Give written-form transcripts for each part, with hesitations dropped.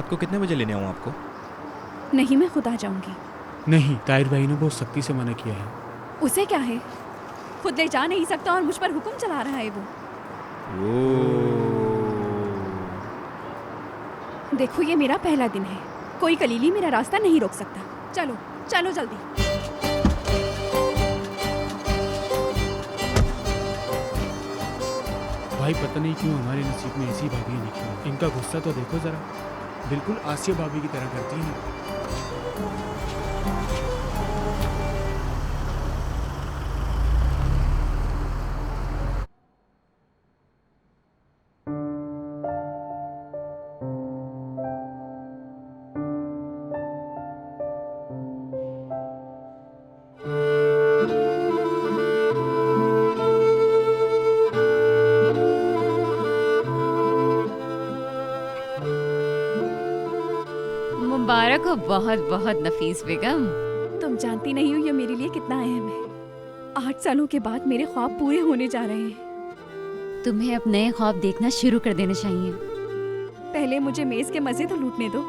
रात को कितने बजे लेने आऊँ आपको? नहीं, मैं खुद आ जाऊंगी। नहीं, ताहिर भाई ने बहुत सख्ती से मना किया है। उसे क्या है, खुद ले जा नहीं सकता और मुझ पर हुक्म चला रहा है वो। देखो, ये मेरा पहला दिन है, कोई कलीली मेरा रास्ता नहीं रोक सकता। चलो चलो जल्दी। भाई पता नहीं क्यों हमारे नसीब में ऐसी भाभी लिखी है। इनका गुस्सा तो देखो जरा, बिल्कुल आसिया भाभी की तरह करती हैं। मुबारक हो बहुत बहुत नफीस बेगम। तुम जानती नहीं हो ये मेरे लिए कितना अहम है। 8 सालों के बाद मेरे ख्वाब पूरे होने जा रहे हैं। तुम्हें अब नए ख्वाब देखना शुरू कर देने चाहिए। पहले मुझे मेज के मजे तो लूटने दो।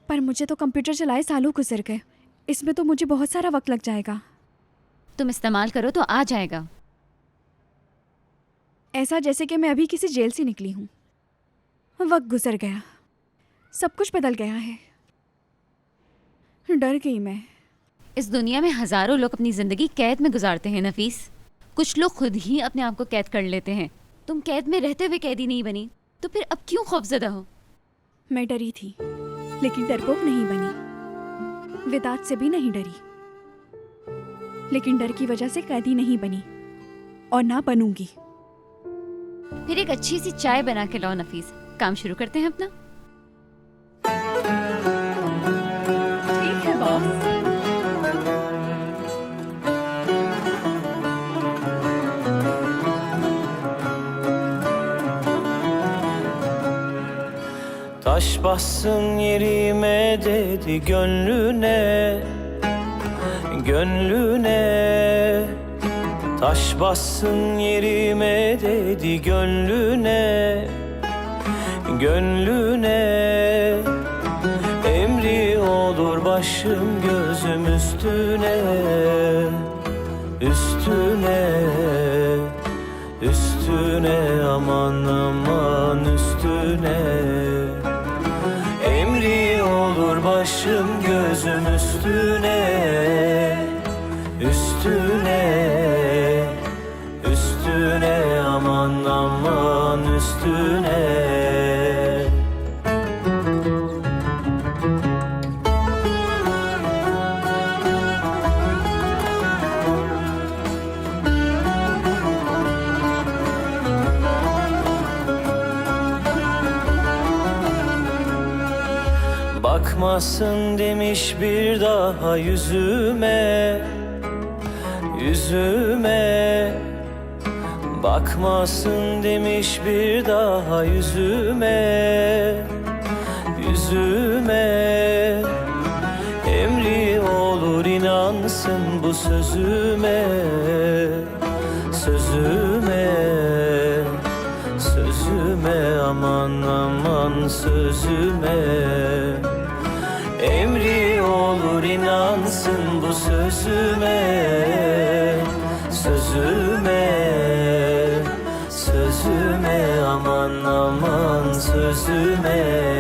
पर मुझे तो कंप्यूटर चलाए सालों गुजर गए, इसमें तो मुझे बहुत सारा वक्त लग जाएगा। तुम इस्तेमाल करो तो आ जाएगा। ऐसा जैसे कि मैं अभी किसी जेल से निकली हूँ। वक्त गुजर गया, सब कुछ बदल गया है। डर गई मैं। इस दुनिया में हजारों लोग अपनी जिंदगी कैद में गुजारते हैं नफीस। कुछ लोग खुद ही अपने आप को कैद कर लेते हैं। तुम कैद में रहते हुए कैदी नहीं बनी, तो फिर अब क्यों खौफजदा हो? मैं डरी थी, लेकिन डरपोक नहीं बनी। विदात से भी नहीं डरी, लेकिन डर की वजह से कैदी नहीं बनी और ना बनूंगी। फिर एक अच्छी सी चाय बना के लाओ नफीस, काम शुरू करते हैं अपना। ठीक है boss. Taş bassın yerime dedi gönlüne, gönlüne. Taş bassın yerime dedi gönlüne, gönlüne. Emri olur başım gözüm üstüne, üstüne, üstüne, aman aman üstüne. Emri olur başım gözüm üstüne, üstüne, üstüne, aman aman üstüne. Bakmasın demiş bir daha yüzüme, yüzüme. Bakmasın demiş bir daha yüzüme, yüzüme. Emri olur inansın bu sözüme, sözüme, sözüme, aman aman sözüme. Emri olur inansın bu sözüme, sözüme, sözüme, aman aman sözüme.